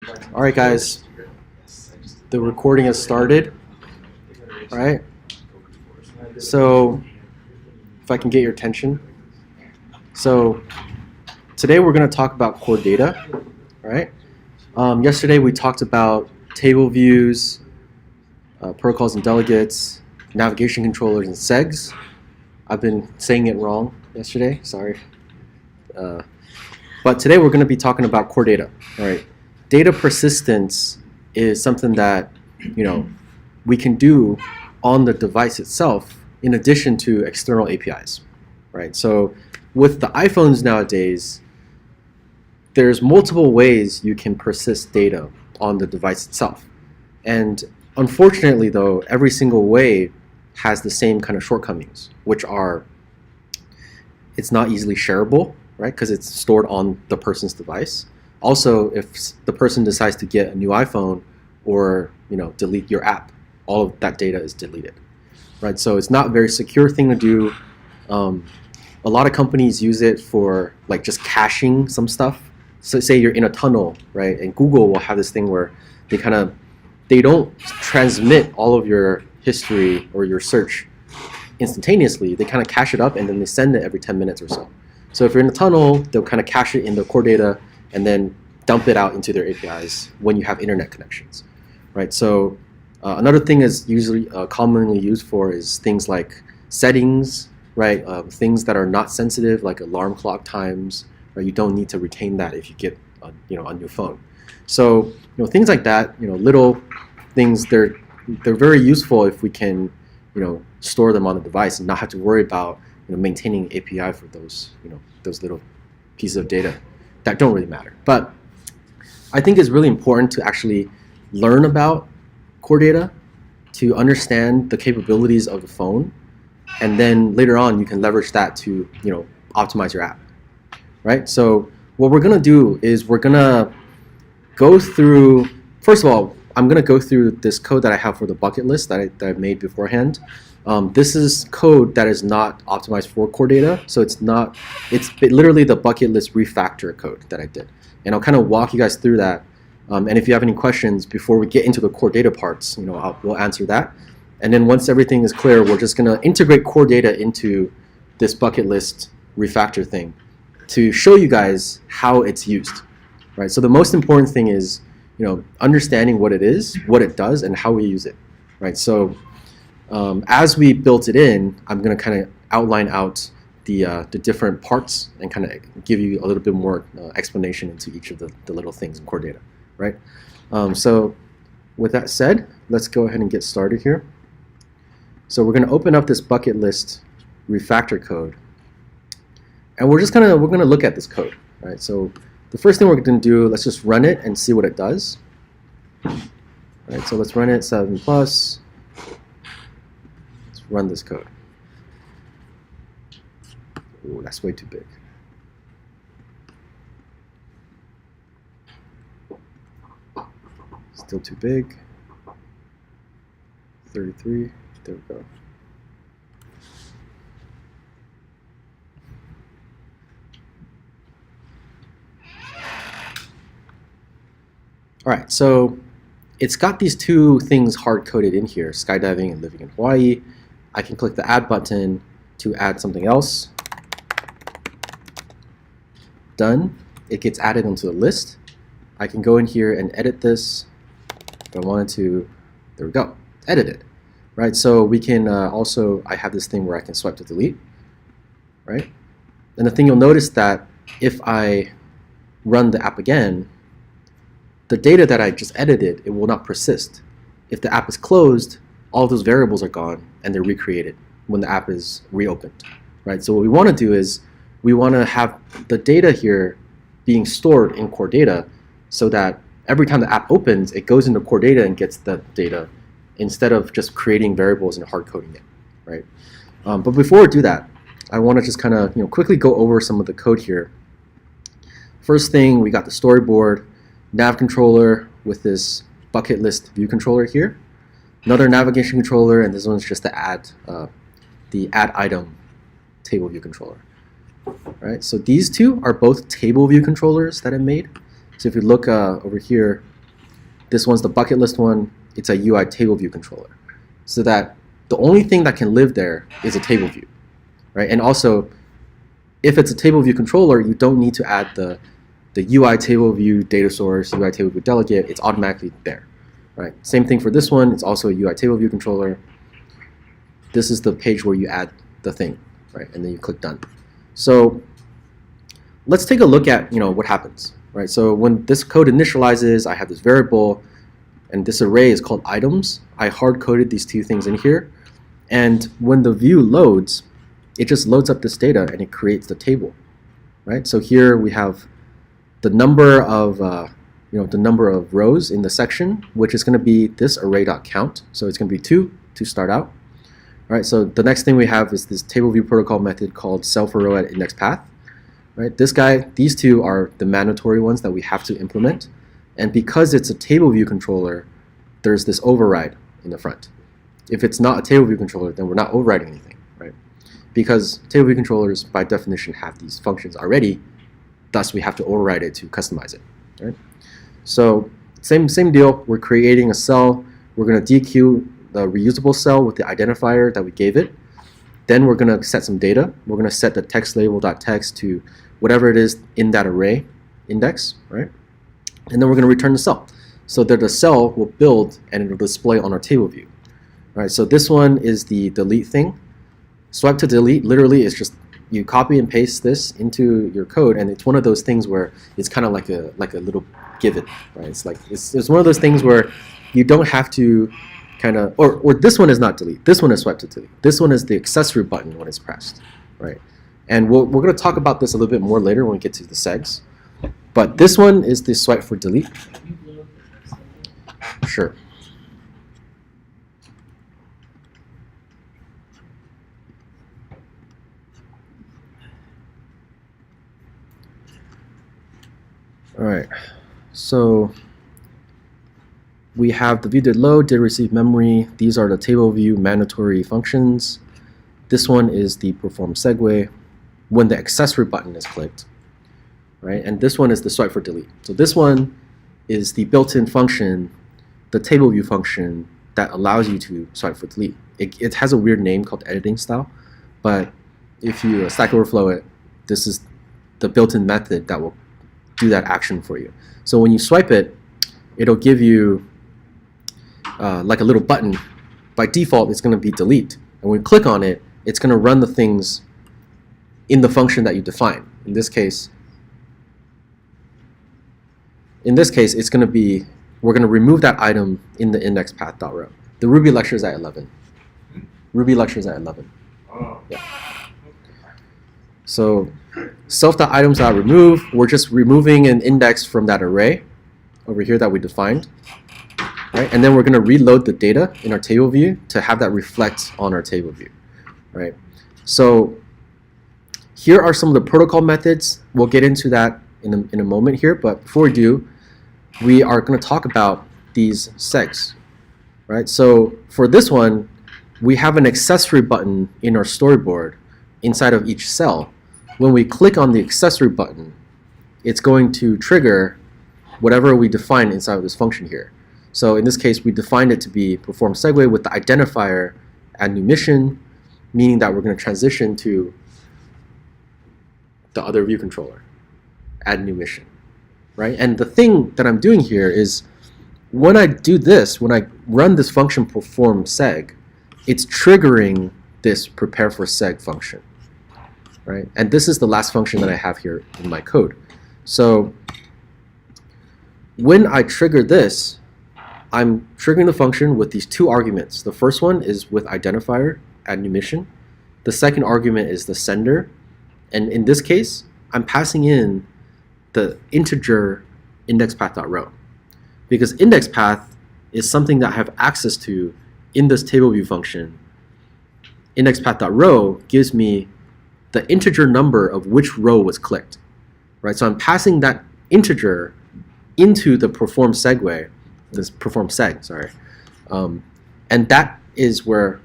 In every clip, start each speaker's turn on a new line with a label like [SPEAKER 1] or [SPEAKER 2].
[SPEAKER 1] All right, guys, the recording has started. All right, so if I can get your attention. So today we're going to talk about core data. All right. Yesterday we talked about table views, protocols and delegates, navigation controllers, and segs. I've been saying it wrong yesterday. Sorry. Uh, but today we're going to be talking about core data. All right. Data persistence is something that we can do on the device itself in addition to external APIs, right? So with the iPhones nowadays, there's multiple ways you can persist data on the device itself. And unfortunately, though, every single way has the same kind of shortcomings, which are it's not easily shareable, right? Because it's stored on the person's device. Also, if the person decides to get a new iPhone or delete your app, all of that data is deleted, right? So it's not a very secure thing to do. A lot of companies use it for like just caching some stuff. So say you're in a tunnel, right? And Google will have this thing where they don't transmit all of your history or your search instantaneously. They kind of cache it up and then they send it every 10 minutes or so. So if you're in a tunnel, they'll kind of cache it in the core data and then dump it out into their APIs when you have internet connections, right? So another thing is usually commonly used for is things like settings, right? Things that are not sensitive, like alarm clock times, right? You don't need to retain that if you get on your phone. So things like that, little things, they're very useful if we can store them on the device and not have to worry about maintaining API for those those little pieces of data that don't really matter. But I think it's really important to actually learn about core data to understand the capabilities of the phone, and then later on you can leverage that to optimize your app, right? So what we're gonna do is we're gonna go through. First of all, I'm gonna go through this code that I have for the bucket list that I made beforehand. This is code that is not optimized for core data, so it's literally the bucket list refactor code that I did, and I'll kind of walk you guys through that. And if you have any questions before we get into the core data parts, we'll answer that. And then once everything is clear, we're just gonna integrate core data into this bucket list refactor thing to show you guys how it's used, right? So the most important thing is understanding what it is, what it does, and how we use it, right? So as we built it in, I'm going to kind of outline out the different parts and kind of give you a little bit more explanation into each of the little things in core data, right? So with that said, let's go ahead and get started here. So we're going to open up this bucket list refactor code, and we're going to look at this code, right? So the first thing we're going to do, let's just run it and see what it does. All right, so let's run it 7+. Let's run this code. Ooh, that's way too big. Still too big. 33. There we go. All right, so it's got these two things hard-coded in here, skydiving and living in Hawaii. I can click the add button to add something else. Done. It gets added onto the list. I can go in here and edit this. If I wanted to, there we go, edit it. Right, so we can also, I have this thing where I can swipe to delete, right? And the thing you'll notice that if I run the app again, the data that I just edited, it will not persist. If the app is closed, all those variables are gone and they're recreated when the app is reopened, right? So what we want to do is we want to have the data here being stored in core data so that every time the app opens, it goes into core data and gets the data instead of just creating variables and hard coding it, right? But before we do that, I want to just kind of quickly go over some of the code here. First thing, we got the storyboard, nav controller with this bucket list view controller here, another navigation controller, and this one's just the add item table view controller. Right, so these two are both table view controllers that I made. So if you look over here, This one's the bucket list one. It's a UI table view controller. So that the only thing that can live there is a table view, right? And also, if it's a table view controller, you don't need to add the UI table view data source, UI table view delegate. It's automatically there, right? Same thing for this one. It's also a UI table view controller. This is the page where you add the thing, right? And then you click done. So let's take a look at what happens, right? So when this code initializes, I have this variable, and this array is called items. I hard-coded these two things in here, and when the view loads, it just loads up this data and it creates the table, right? So here we have the number of the number of rows in the section, which is going to be this array.count. So it's going to be 2 to start out. All right. So the next thing we have is this table view protocol method called self_row@indexPath. Right. These two are the mandatory ones that we have to implement, and because it's a table view controller, there's this override in the front. If it's not a table view controller, then we're not overriding anything, right? Because table view controllers, by definition, have these functions already. Thus, we have to override it to customize it, right? So same deal. We're creating a cell. We're going to dequeue the reusable cell with the identifier that we gave it. Then we're going to set some data. We're going to set the text label.text to whatever it is in that array index, right? And then we're going to return the cell. So that the cell will build and it will display on our table view. All right, so this one is the delete thing. Swipe to delete literally is just you copy and paste this into your code, and it's one of those things where it's kind of like a little given, right? It's one of those things where you don't have to kind of, or this one is not delete. This one is swipe to delete. This one is the accessory button when it's pressed, right? And we're going to talk about this a little bit more later when we get to the segs. But this one is the swipe for delete. Sure. All right, so we have the view did load, did receive memory. These are the table view mandatory functions. This one is the perform segue when the accessory button is clicked, right? And this one is the swipe for delete. So this one is the built-in function, the table view function that allows you to swipe for delete. It has a weird name called editing style, but if you Stack Overflow it, this is the built-in method that will do that action for you. So when you swipe it, it'll give you like a little button. By default, it's going to be delete. And when you click on it, it's going to run the things in the function that you define. In this case, it's going to be, we're going to remove that item in the index path.row. The Ruby lecture is at 11. Ruby lecture is at 11. Yeah. So self.items.remove, we're just removing an index from that array over here that we defined. Right? And then we're going to reload the data in our table view to have that reflect on our table view. Right? So here are some of the protocol methods. We'll get into that in a moment here, but before we do, we are going to talk about these segs. Right? So for this one, we have an accessory button in our storyboard inside of each cell. When we click on the accessory button, it's going to trigger whatever we define inside of this function here. So in this case, we defined it to be perform segue with the identifier add new mission, meaning that we're going to transition to the other view controller, add new mission, right? And the thing that I'm doing here is when I do this, when I run this function perform seg, it's triggering this prepare for seg function, right? And this is the last function that I have here in my code. So when I trigger this, I'm triggering the function with these two arguments. The first one is with identifier, add new mission. The second argument is the sender. And in this case, I'm passing in the integer index path.row. Because index path is something that I have access to in this table view function. Index path.row gives me the integer number of which row was clicked. Right? So I'm passing that integer into the perform segue, this perform seg, sorry. And that is where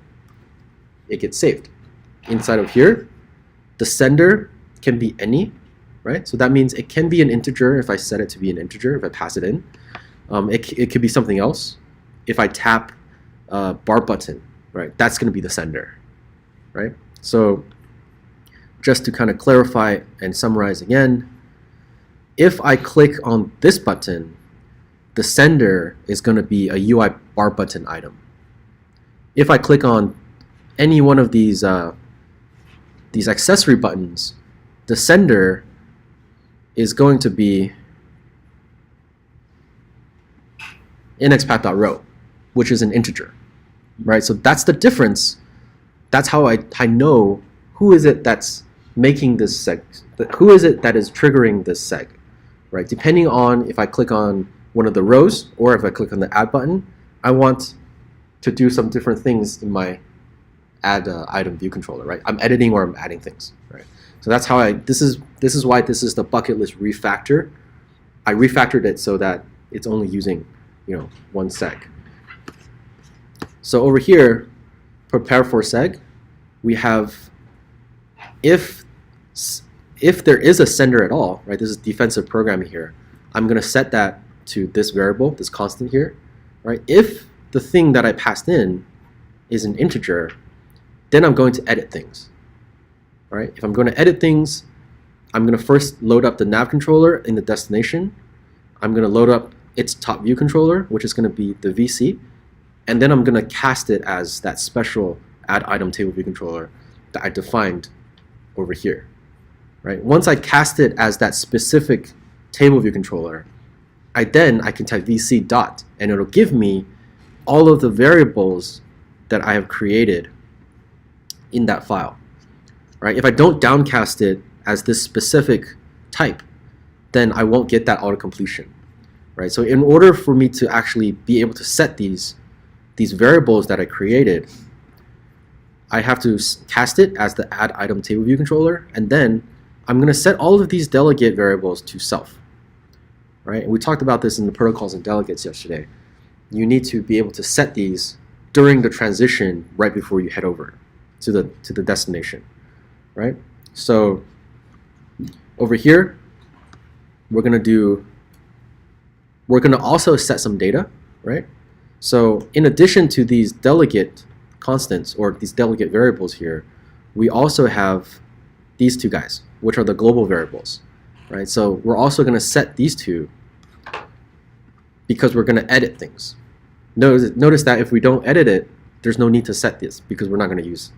[SPEAKER 1] it gets saved. Inside of here, the sender can be any, right? So that means it can be an integer if I set it to be an integer, if I pass it in. It could be something else. If I tap bar button, right, that's going to be the sender, right? So just to kind of clarify and summarize again, if I click on this button, the sender is going to be a UI bar button item. If I click on any one of these accessory buttons, the sender is going to be indexpath.row, which is an integer, right? So that's the difference. That's how I know who is it that's making this seg, who is it that is triggering this seg, right? Depending on if I click on one of the rows or if I click on the add button, I want to do some different things in my add item view controller, right? I'm editing or I'm adding things, right? So that's how this is why this is the bucket list refactor. I refactored it so that it's only using, one seg. So over here, prepare for seg, we have if there is a sender at all, right? This is defensive programming here. I'm going to set that to this variable, this constant here, right? If the thing that I passed in is an integer, then I'm going to edit things, right? If I'm going to edit things, I'm going to first load up the nav controller in the destination. I'm going to load up its top view controller, which is going to be the VC, and then I'm going to cast it as that special add item table view controller that I defined over here, right? Once I cast it as that specific table view controller, I can type VC dot, and it'll give me all of the variables that I have created in that file, right? If I don't downcast it as this specific type, then I won't get that auto-completion, right? So in order for me to actually be able to set these variables that I created, I have to cast it as the add item table view controller, and then I'm going to set all of these delegate variables to self, right? And we talked about this in the protocols and delegates yesterday. You need to be able to set these during the transition right before you head over to the destination, right? So over here, we're going to also set some data, right? So in addition to these delegate constants or these delegate variables here, we also have these two guys, which are the global variables, right? So we're also going to set these two because we're going to edit things. Notice that if we don't edit it, there's no need to set this because we're not going to use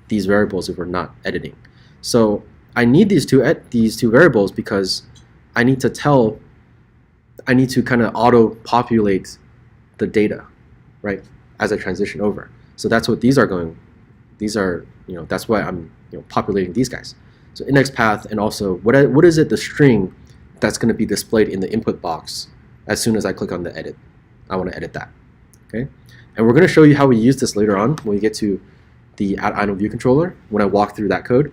[SPEAKER 1] these variables if we're not editing. So I need these two variables because I need to kind of auto-populate the data, right, as I transition over. So that's what these are going. These are, that's why I'm populating these guys. So index path, and also what is it, the string that's going to be displayed in the input box as soon as I click on the edit. I want to edit that, okay? And we're going to show you how we use this later on when we get to the add item view controller, when I walk through that code.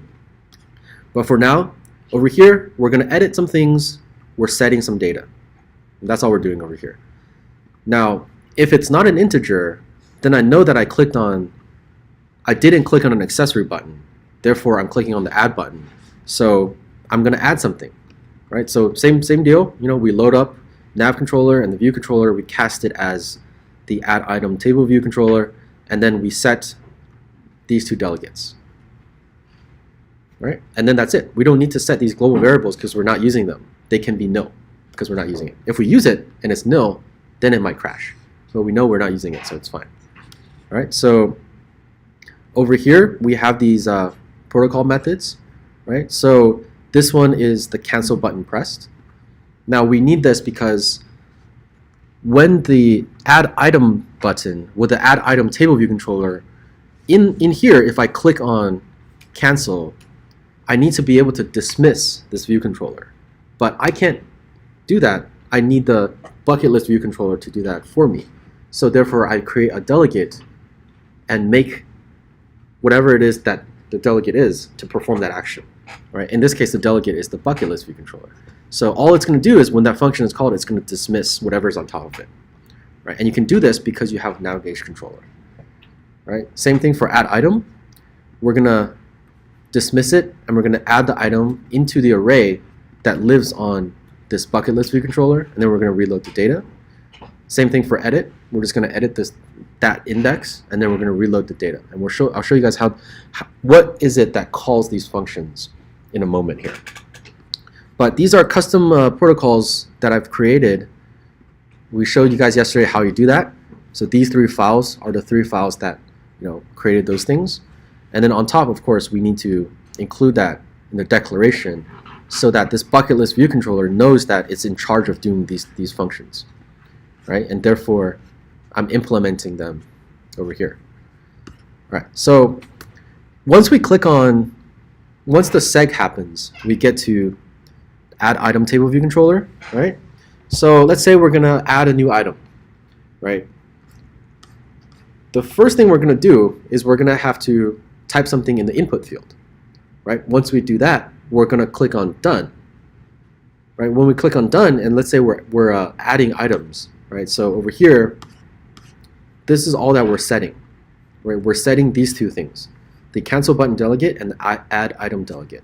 [SPEAKER 1] But for now, over here, we're going to edit some things. We're setting some data. And that's all we're doing over here. Now, if it's not an integer, then I know that I didn't click on an accessory button. Therefore, I'm clicking on the add button. So I'm going to add something, right? So same deal. We load up nav controller and the view controller. We cast it as the add item table view controller, and then we set these two delegates, right? And then that's it. We don't need to set these global variables because we're not using them. They can be nil because we're not using it. If we use it and it's nil, then it might crash. But we know we're not using it, so it's fine. All right, so over here, we have these protocol methods, right? So this one is the cancel button pressed. Now we need this because when the add item button with the add item table view controller, in here, if I click on cancel, I need to be able to dismiss this view controller. But I can't do that. I need the bucket list view controller to do that for me. So therefore, I create a delegate and make whatever it is that the delegate is to perform that action, right? In this case, the delegate is the bucket list view controller. So all it's going to do is when that function is called, it's going to dismiss whatever's on top of it, right? And you can do this because you have navigation controller, right? Same thing for add item. We're going to dismiss it, and we're going to add the item into the array that lives on this bucket list view controller, and then we're going to reload the data. Same thing for edit. We're just going to edit that index, and then we're going to reload the data. And I'll show you guys what is it that calls these functions in a moment here. But these are custom protocols that I've created. We showed you guys yesterday how you do that. So these 3 files are the 3 files that created those things. And then on top, of course, we need to include that in the declaration so that this bucket list view controller knows that it's in charge of doing these functions, right? And therefore, I'm implementing them over here. All right, so once the seg happens, we get to add item table view controller, right? So let's say we're gonna add a new item, right? The first thing we're gonna do is we're gonna have to type something in the input field, right? Once we do that, we're gonna click on done, right? When we click on done, and let's say we're adding items, right? So over here, this is all that we're setting, right? We're setting these 2 things, the cancel button delegate and the add item delegate.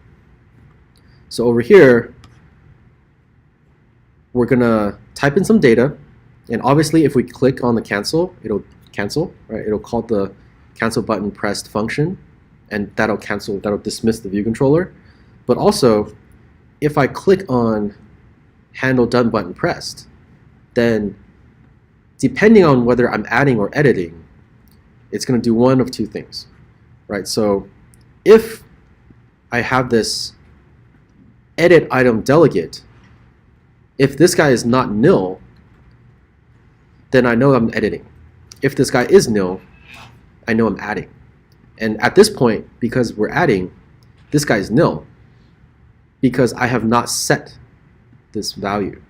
[SPEAKER 1] So over here, we're gonna type in some data, and obviously if we click on the cancel, it'll cancel, right? It'll call the cancel button pressed function, and that'll dismiss the view controller. But also, if I click on handle done button pressed, then depending on whether I'm adding or editing, it's going to do one of 2 things, right? So if I have this edit item delegate, if this guy is not nil, then I know I'm editing. If this guy is nil, I know I'm adding. And at this point, because we're adding, this guy is nil because I have not set this value,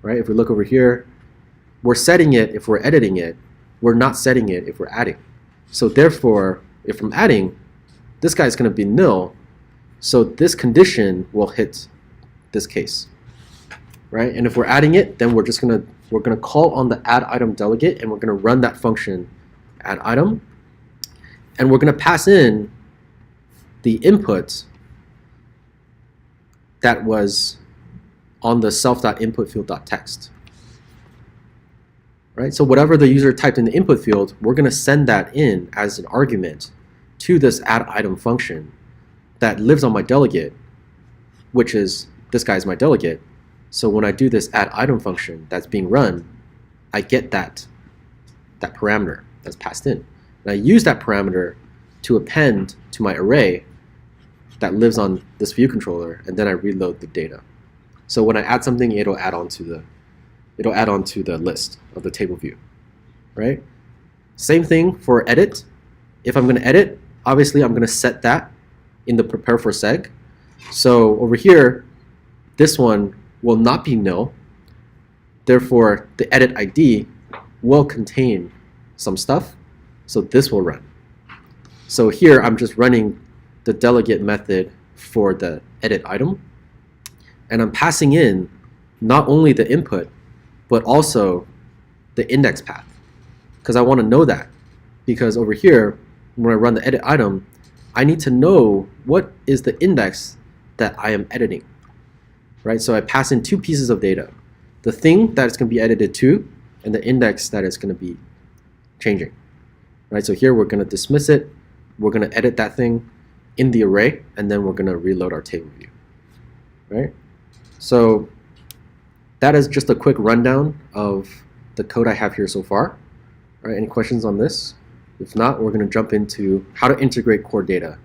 [SPEAKER 1] right? If we look over here, we're setting it if we're editing it. We're not setting it if we're adding. So therefore, if I'm adding, this guy is going to be nil. So this condition will hit this case, right? And if we're adding it, then we're gonna call on the add item delegate, and we're gonna run that function add item, and we're gonna pass in the input that was on the self.inputfield.text. Right? So whatever the user typed in the input field, we're going to send that in as an argument to this add item function that lives on my delegate, which is this guy's my delegate. So when I do this add item function that's being run, I get that parameter that's passed in. And I use that parameter to append to my array that lives on this view controller, and then I reload the data. So when I add something, it'll add on to the list of the table view, right? Same thing for edit. If I'm going to edit, obviously I'm going to set that in the prepare for seg. So over here, this one will not be nil. Therefore, the edit ID will contain some stuff. So this will run. So here I'm just running the delegate method for the edit item, and I'm passing in not only the input, but also the index path, because I want to know that. Because over here, when I run the edit item, I need to know what is the index that I am editing, right? So I pass in 2 pieces of data, the thing that it's going to be edited to, and the index that it's going to be changing, right? So here we're going to dismiss it, we're going to edit that thing in the array, and then we're going to reload our table view, right? So that is just a quick rundown of the code I have here so far. All right, any questions on this? If not, we're going to jump into how to integrate core data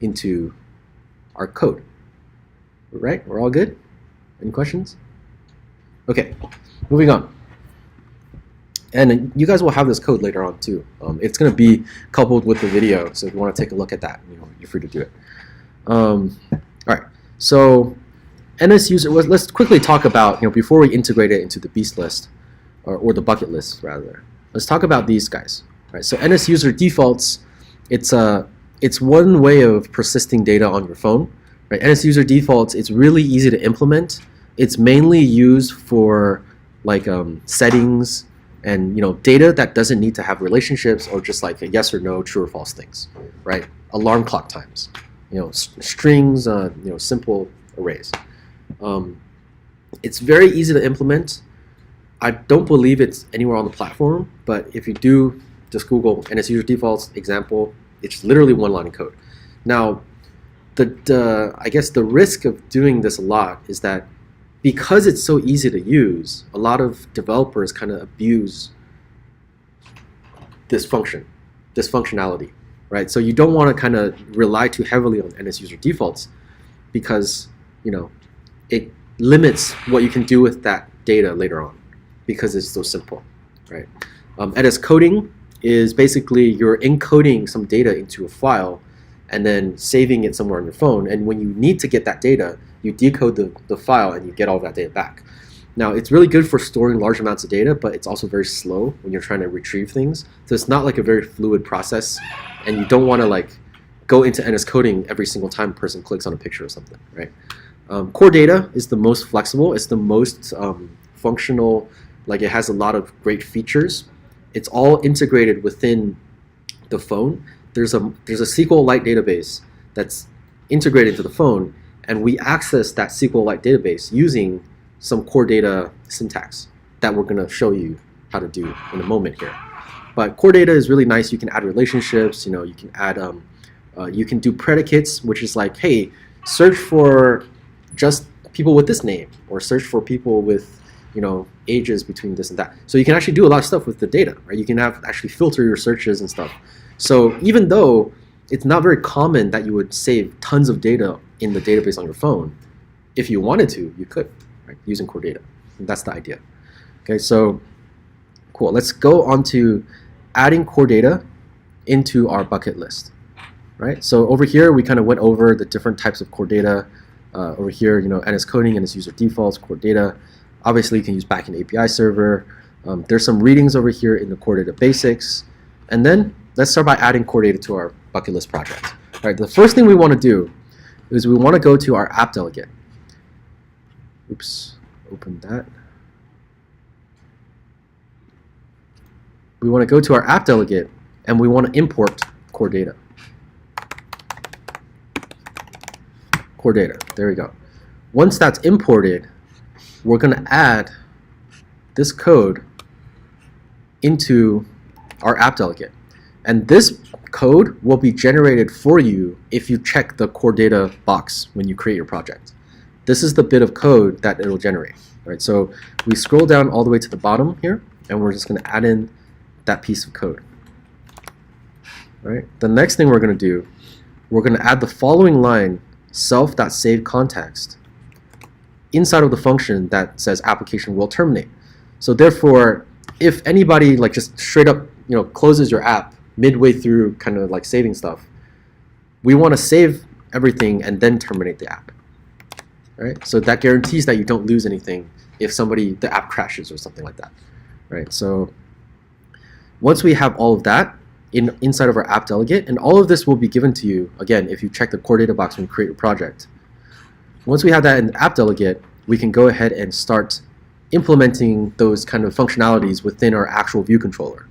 [SPEAKER 1] into our code. All right, we're all good? Any questions? Okay, moving on. And you guys will have this code later on too. It's going to be coupled with the video, so if you want to take a look at that, you're free to do it. All right, so NS user, let's quickly talk about, before we integrate it into the beast list, or the bucket list rather, let's talk about these guys. Right, so NS user defaults, it's one way of persisting data on your phone. Right, NS user defaults, it's really easy to implement. It's mainly used for like settings and data that doesn't need to have relationships, or just like a yes or no, true or false things. Right, alarm clock times, strings, simple arrays. It's very easy to implement. I don't believe it's anywhere on the platform, but if you do just Google NS user defaults example, it's literally one line of code. Now, I guess the risk of doing this a lot is that because it's so easy to use, a lot of developers kind of abuse this functionality, right? So you don't want to kind of rely too heavily on NS user defaults because, you know, it limits what you can do with that data later on because it's so simple, right? NS coding is basically you're encoding some data into a file and then saving it somewhere on your phone. And when you need to get that data, you decode the file and you get all that data back. Now, it's really good for storing large amounts of data, but it's also very slow when you're trying to retrieve things. So it's not like a very fluid process, and you don't want to like go into NS coding every single time a person clicks on a picture or something, right? Core data is the most flexible. It's the most functional. Like it has a lot of great features. It's all integrated within the phone. There's a SQLite database that's integrated into the phone, and we access that SQLite database using some core data syntax that we're going to show you how to do in a moment here. But core data is really nice. You can add relationships. You know, you can add, you can do predicates, which is like, hey, search for just people with this name, or search for people with, you know, ages between this and that. So you can actually do a lot of stuff with the data, right? You can actually filter your searches and stuff. So even though it's not very common that you would save tons of data in the database on your phone, if you wanted to, you could, right, using core data. And that's the idea. Okay, so cool. Let's go on to adding core data into our bucket list, right? So over here, we kind of went over the different types of core data. Over here, you know, NS coding, NS user defaults, core data. Obviously, you can use backend API server. There's some readings over here in the core data basics. And then let's start by adding core data to our bucket list project. All right, the first thing we want to do is we want to go to our app delegate. Oops, open that. We want to go to our app delegate and we want to import core data. Core data, there we go. Once that's imported, we're going to add this code into our app delegate. And this code will be generated for you if you check the core data box when you create your project. This is the bit of code that it will generate. Right? So we scroll down all the way to the bottom here, and we're just going to add in that piece of code. Right? The next thing we're going to do, we're going to add the following line, self.saveContext, inside of the function that says application will terminate. So therefore, if anybody like just straight up, you know, closes your app midway through kind of like saving stuff, we want to save everything and then terminate the app. Right? So that guarantees that you don't lose anything if the app crashes or something like that. Right? So once we have all of that inside of our app delegate, and all of this will be given to you, again, if you check the core data box when you create your project. Once we have that in the app delegate, we can go ahead and start implementing those kind of functionalities within our actual view controller.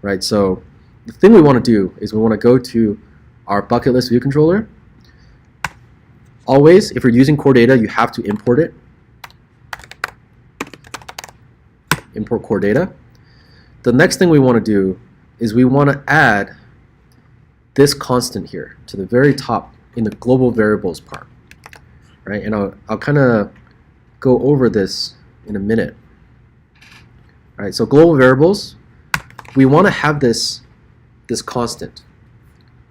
[SPEAKER 1] Right? So the thing we want to do is we want to go to our bucket list view controller. Always, if you're using core data, you have to import it. Import core data. The next thing we want to do is we want to add this constant here to the very top in the global variables part. Right? And I'll kind of go over this in a minute. All right, so global variables, we want to have this constant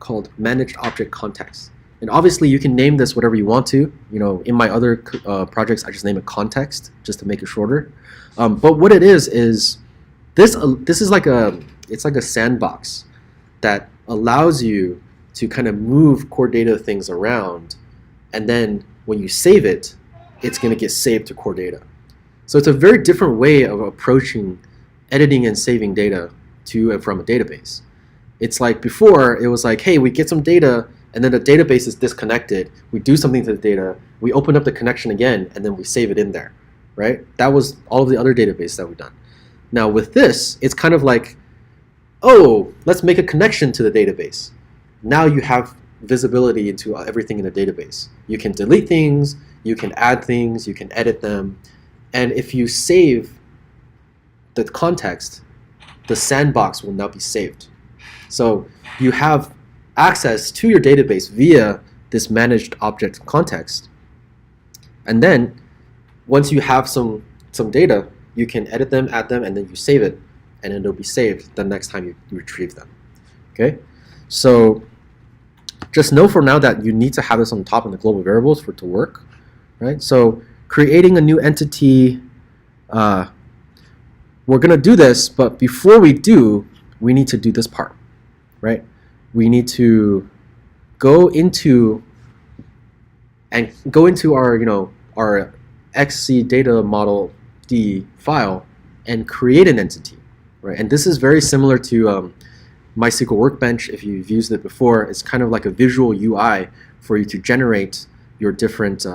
[SPEAKER 1] called managed object context. And obviously you can name this whatever you want to. You know, in my other projects, I just name it context just to make it shorter. But what it is this is like it's like a sandbox that allows you to kind of move core data things around, and then when you save it, it's going to get saved to core data. So it's a very different way of approaching editing and saving data to and from a database. It's like before, it was like, hey, we get some data, and then the database is disconnected. We do something to the data, we open up the connection again, and then we save it in there, right? That was all of the other databases that we've done. Now with this, it's kind of like, oh, let's make a connection to the database. Now you have visibility into everything in the database. You can delete things, you can add things, you can edit them, and if you save the context, the sandbox will now be saved. So you have access to your database via this managed object context. And then once you have some data, you can edit them, add them, and then you save it, and it'll be saved the next time you retrieve them. Okay? So just know for now that you need to have this on top in the global variables for it to work. Right? So creating a new entity, we're going to do this, but before we do, we need to do this part. Right? We need to go into our our XC data model D file and create an entity, right? And this is very similar to MySQL Workbench. If you've used it before, it's kind of like a visual UI for you to generate your different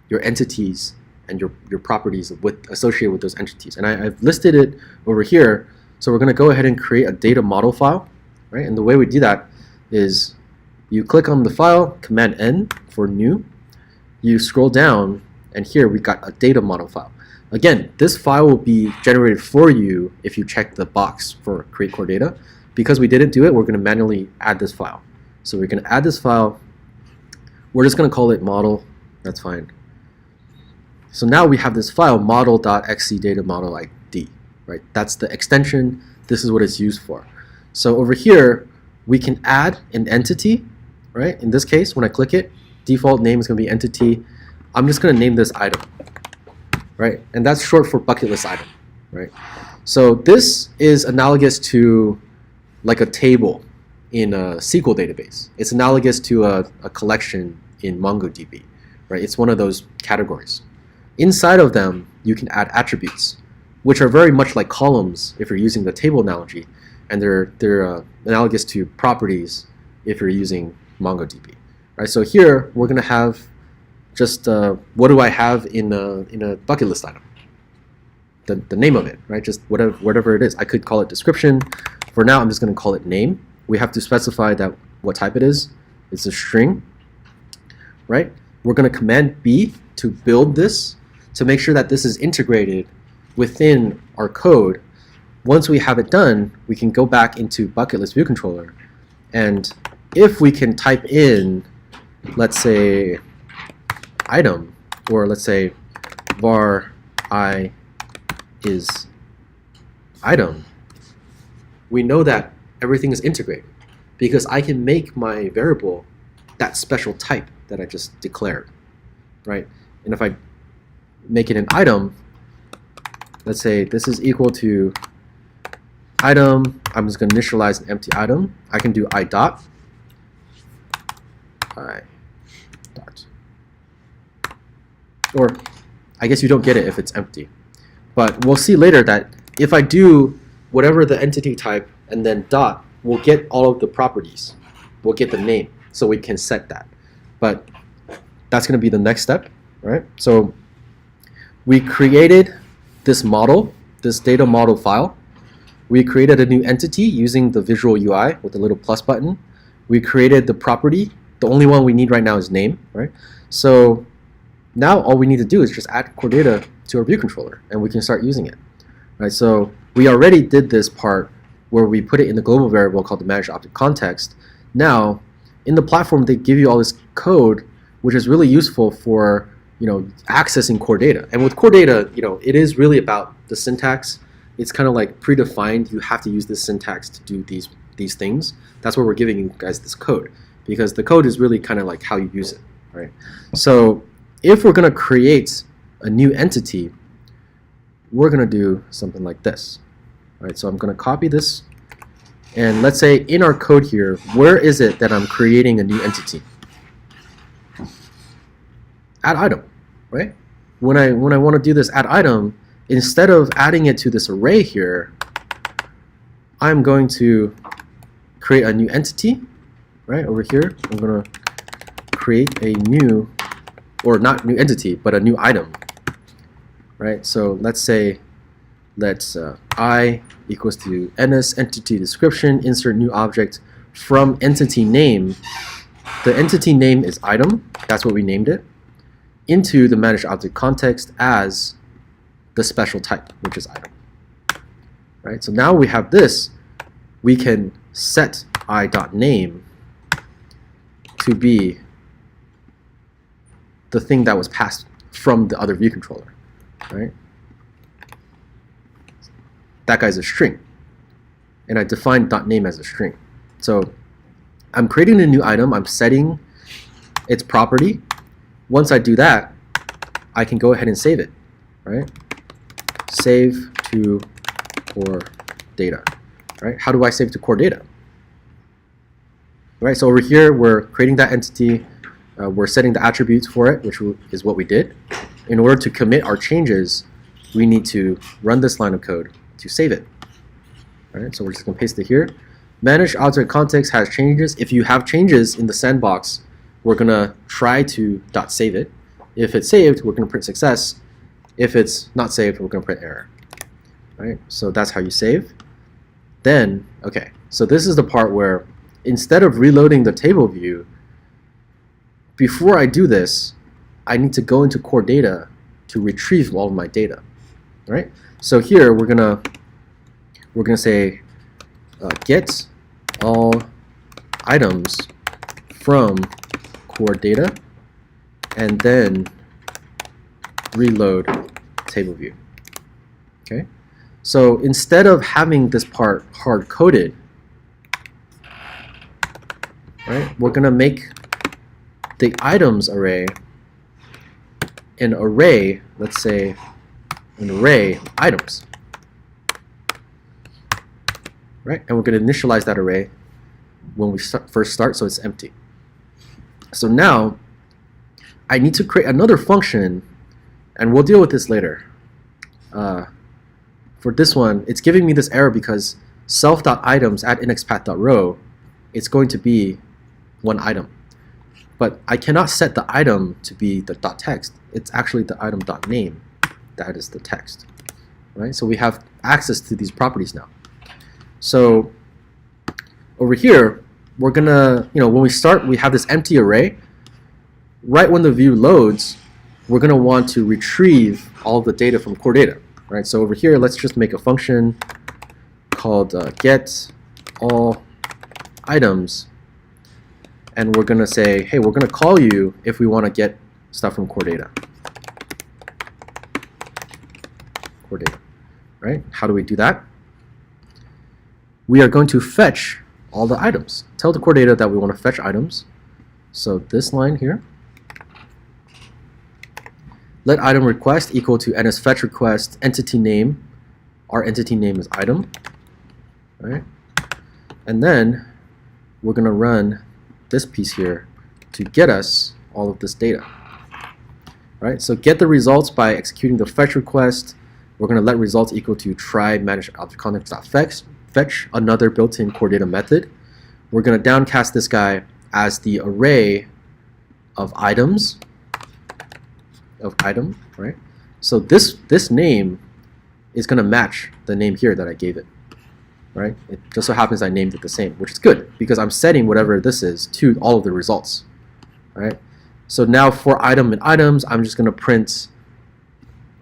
[SPEAKER 1] your entities and your properties associated with those entities. And I've listed it over here. So we're going to go ahead and create a data model file, right? And the way we do that is you click on the file, Command N for new. You scroll down, and here we got a data model file. Again, this file will be generated for you if you check the box for create core data. Because we didn't do it, we're going to manually add this file. So we're going to add this file. We're just going to call it model. That's fine. So now we have this file, model.xcdatamodel.id, right? That's the extension. This is what it's used for. So over here, we can add an entity, right? In this case, when I click it, default name is going to be entity. I'm just going to name this item, right? And that's short for bucket list item, right? So this is analogous to like a table in a SQL database. It's analogous to a collection in MongoDB, right? It's one of those categories. Inside of them, you can add attributes, which are very much like columns if you're using the table analogy, and they're analogous to properties if you're using MongoDB. Right, so here we're going to have just what do I have in a bucket list item? The name of it, right? Just whatever it is. I could call it description. For now, I'm just going to call it name. We have to specify that what type it is. It's a string, right? We're going to Command B to build this to make sure that this is integrated within our code. Once we have it done, we can go back into bucket list view controller, and if we can type in, let's say, item, or let's say var I is item, we know that everything is integrated because I can make my variable that special type that I just declared, right? And if I make it an item, let's say this is equal to item, I'm just going to initialize an empty item. I can do I dot. Or I guess you don't get it if it's empty. But we'll see later that if I do whatever the entity type and then dot, we'll get all of the properties. We'll get the name, so we can set that. But that's going to be the next step, right? So we created this model, this data model file. We created a new entity using the visual UI with the little plus button. We created the property. The only one we need right now is name, right? So now all we need to do is just add core data to our view controller, and we can start using it, right? So we already did this part where we put it in the global variable called the managed object context. Now, in the platform, they give you all this code, which is really useful for accessing core data. And with core data, it is really about the syntax. It's kind of like predefined. You have to use this syntax to do these things. That's why we're giving you guys this code, because the code is really kind of like how you use it, right? So if we're going to create a new entity, we're going to do something like this, right? So I'm going to copy this, and let's say in our code here, where is it that I'm creating a new entity? Add item, right? When I want to do this add item, instead of adding it to this array here, I'm going to create a new entity, right? Over here, I'm going to create a new, or not new entity, but a new item, right? So let's say, I equals to ns entity description, insert new object from entity name. The entity name is item, that's what we named it, into the managed object context as the special type, which is item. right? So now we have this, we can set I.name to be the thing that was passed from the other view controller, right? That guy's a string, and I defined .name as a string. So I'm creating a new item, I'm setting its property. Once I do that, I can go ahead and save it, right? Save to core data, right? How do I save to core data? Right, so over here, we're creating that entity, we're setting the attributes for it, which is what we did. In order to commit our changes, we need to run this line of code to save it. All right, so we're just going to paste it here. Manage object context has changes. If you have changes in the sandbox, we're going to try to .save it. If it's saved, we're going to print success. If it's not saved, we're going to print error. All right, so that's how you save. Then, okay, so this is the part where instead of reloading the table view, before I do this, I need to go into core data to retrieve all of my data, right? So here we're gonna say get all items from core data, and then reload table view. Okay, so instead of having this part hard coded, right, we're gonna make the items array an array, let's say an array of items, right? And we're going to initialize that array when we first start, so it's empty. So now I need to create another function, and we'll deal with this later. For this one, it's giving me this error because self.items at indexpath.row, it's going to be one item. But I cannot set the item to be the .text. It's actually the item.name that is the text, right? So we have access to these properties now. So over here, we're gonna, when we start, we have this empty array. Right when the view loads, we're gonna want to retrieve all of the data from core data, right? So over here, let's just make a function called get all items. And we're going to say, hey, we're going to call you if we want to get stuff from core data. Core data, right? How do we do that? We are going to fetch all the items. Tell the core data that we want to fetch items. So this line here, let item request equal to NSFetch request entity name. Our entity name is item, right? And then we're going to run this piece here to get us all of this data. Right? So get the results by executing the fetch request. We're going to let results equal to try manage object context.fetch, another built-in core data method. We're going to downcast this guy as the array of items right? So this name is going to match the name here that I gave it. Right? It just so happens I named it the same, which is good because I'm setting whatever this is to all of the results. Right? So now for item and items, I'm going to print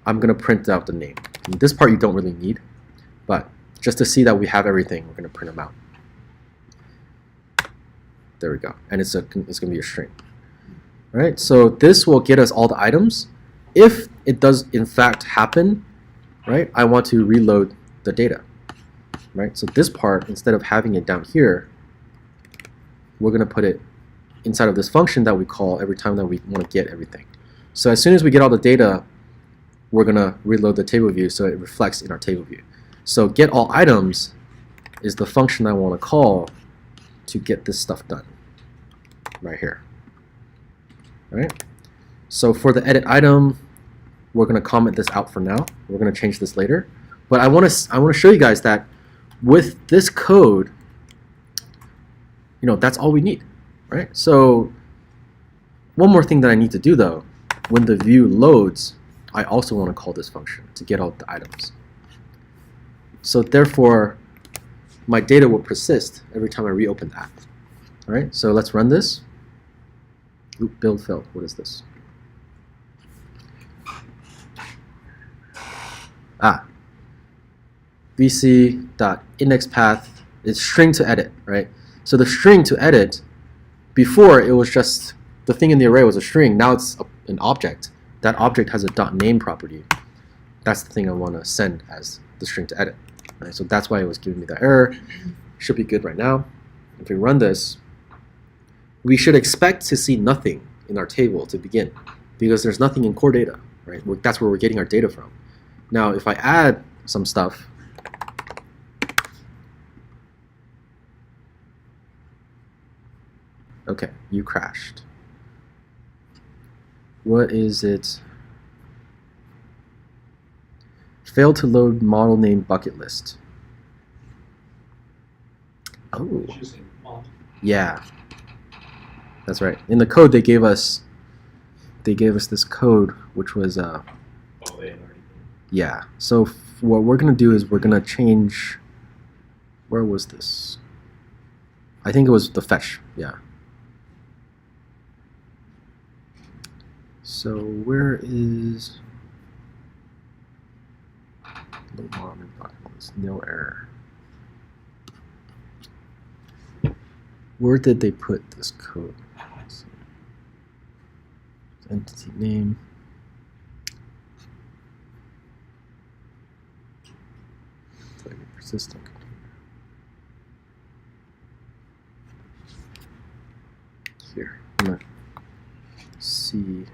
[SPEAKER 1] out the name. And this part you don't really need, but just to see that we have everything, we're going to print them out. There we go, and it's going to be a string. All right? So this will get us all the items. If it does in fact happen, right? I want to reload the data. Right? So this part, instead of having it down here, we're going to put it inside of this function that we call every time that we want to get everything. So as soon as we get all the data, we're going to reload the table view so it reflects in our table view. So get all items is the function I want to call to get this stuff done right here. All right? So for the edit item, we're going to comment this out for now. We're going to change this later. But I want to show you guys that with this code, that's all we need, right? So one more thing that I need to do though, when the view loads, I also want to call this function to get all the items. So therefore, my data will persist every time I reopen that. All right, so let's run this. Oop, build failed. What is this? vc.indexPath is string to edit, right? So the string to edit, before it was just the thing in the array was a string. Now it's an object. That object has a .name property. That's the thing I want to send as the string to edit. Right? So that's why it was giving me the error. Should be good right now. If we run this, we should expect to see nothing in our table to begin, because there's nothing in core data, right? That's where we're getting our data from. Now, if I add some stuff, okay, you crashed. What is it? Failed to load model name bucket list. Oh, yeah, that's right. In the code they gave us this code, which was yeah. So what we're gonna do is we're gonna change. Where was this? I think it was the fetch. Yeah. So where is no error? Where did they put this code? Entity name. Persistent. Here, I'm gonna see.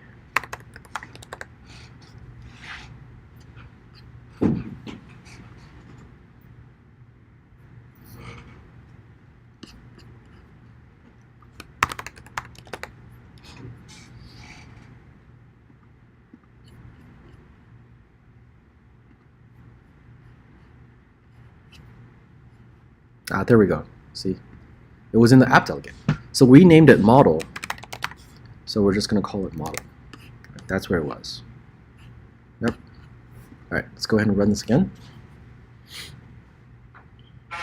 [SPEAKER 1] There we go. See, it was in the app delegate. So we named it model. So we're just going to call it model. That's where it was. Yep. All right, let's go ahead and run this again. All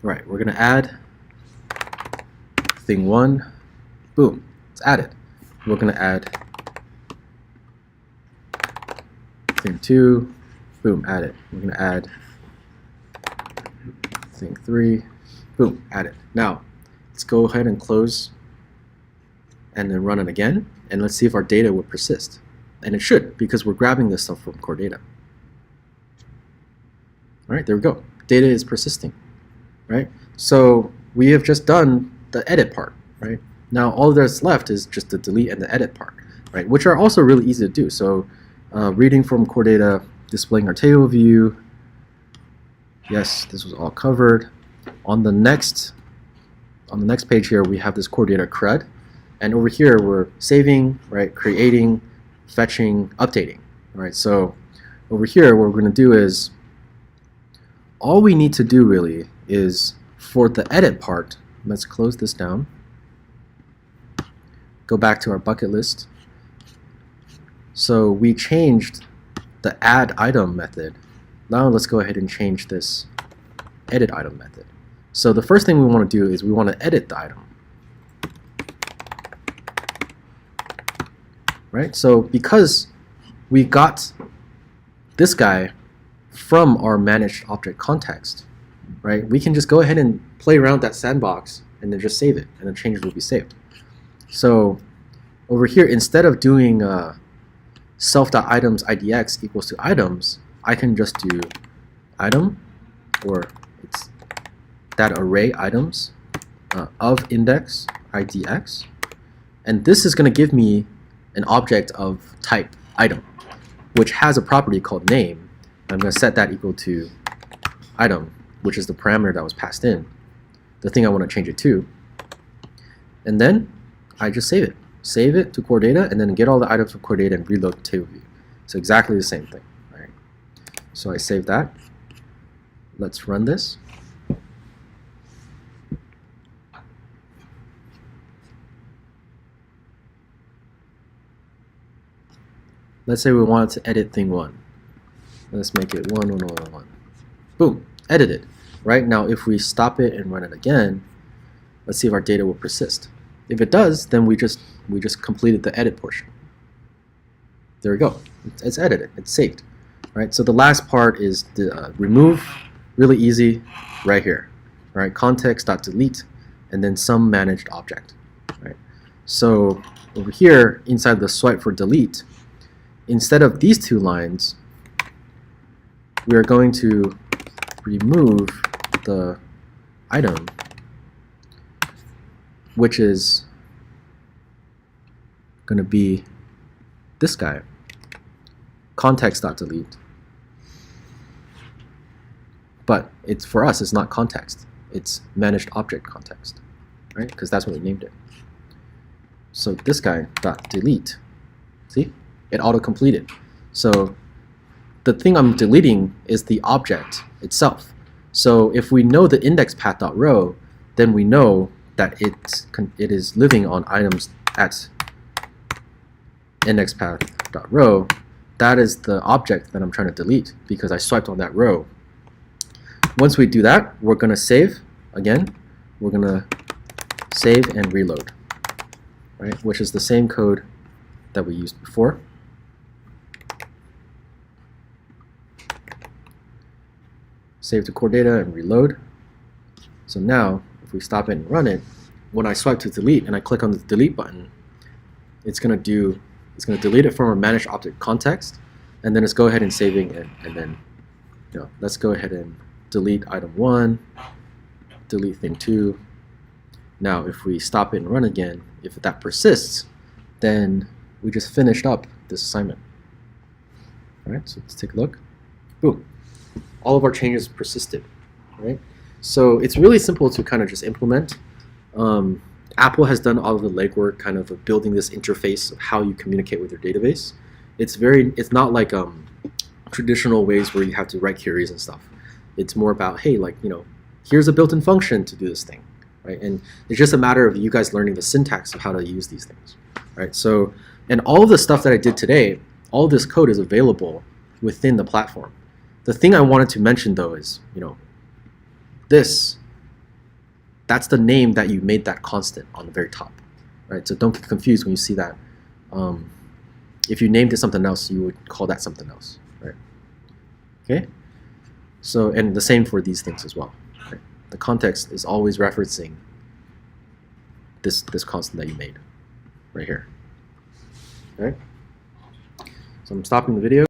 [SPEAKER 1] right, we're going to add thing 1. Boom, it's added. We're going to add thing 2, boom, add it. We're going to add thing 3, boom, add it. Now, let's go ahead and close and then run it again, and let's see if our data will persist. And it should, because we're grabbing this stuff from core data. All right, there we go. Data is persisting, right? So we have just done the edit part, right? Now all that's left is just the delete and the edit part, right? Which are also really easy to do. So reading from core data, displaying our table view. Yes, this was all covered. On the next page here, we have this core data CRUD, and over here we're saving, right, creating, fetching, updating. All right, so over here, what we're going to do is all we need to do really is for the edit part. Let's close this down. Go back to our bucket list. So we changed the add item method. Now let's go ahead and change this edit item method. So the first thing we want to do is we want to edit the item. Right? So because we got this guy from our managed object context, right? We can just go ahead and play around that sandbox and then just save it, and the changes will be saved. So over here, instead of doing self.items idx equals to items, I can just do item, or it's that array items of index idx, and this is going to give me an object of type item, which has a property called name. I'm going to set that equal to item, which is the parameter that was passed in, the thing I want to change it to, and then I just save it. Save it to core data, and then get all the items from core data and reload the table view. So exactly the same thing. All right. So I save that. Let's run this. Let's say we wanted to edit thing 1. Let's make it 1, 1, 1, 1, 1. Boom, edited. Right now, if we stop it and run it again, let's see if our data will persist. If it does, then we just completed the edit portion. There we go. It's edited. It's saved. Right. So the last part is the remove. Really easy, right here. Right. Context.delete, and then some managed object. Right. So over here inside the swipe for delete, instead of these two lines, we are going to remove the item, which is going to be this guy, context.delete. But it's, for us, it's not context. It's managed object context, right? Because that's what we named it. So this guy dot delete. See, it auto-completed. So the thing I'm deleting is the object itself. So if we know the index path.row, then we know that it is living on items at index path.row. That is the object that I'm trying to delete because I swiped on that row. Once we do that, we're going to save again. We're going to save and reload, right? Which is the same code that we used before. Save to core data and reload. So now, if we stop it and run it, when I swipe to delete and I click on the delete button, it's going to delete it from our managed object context, and then it's go ahead and saving it, and then let's go ahead and delete item 1, delete thing 2. Now if we stop it and run again, if that persists, then we just finished up this assignment. Alright, so let's take a look. Boom. All of our changes persisted. Right? So it's really simple to kind of just implement. Apple has done all of the legwork kind of building this interface of how you communicate with your database. It's not like traditional ways where you have to write queries and stuff. It's more about, hey, like, here's a built-in function to do this thing, right? And it's just a matter of you guys learning the syntax of how to use these things, right? So, and all of the stuff that I did today, all of this code is available within the platform. The thing I wanted to mention though is, that's the name that you made that constant on the very top, right? So don't get confused when you see that. If you named it something else, you would call that something else, right? Okay. So, and the same for these things as well. Right? The context is always referencing this constant that you made right here. Right? So I'm stopping the video.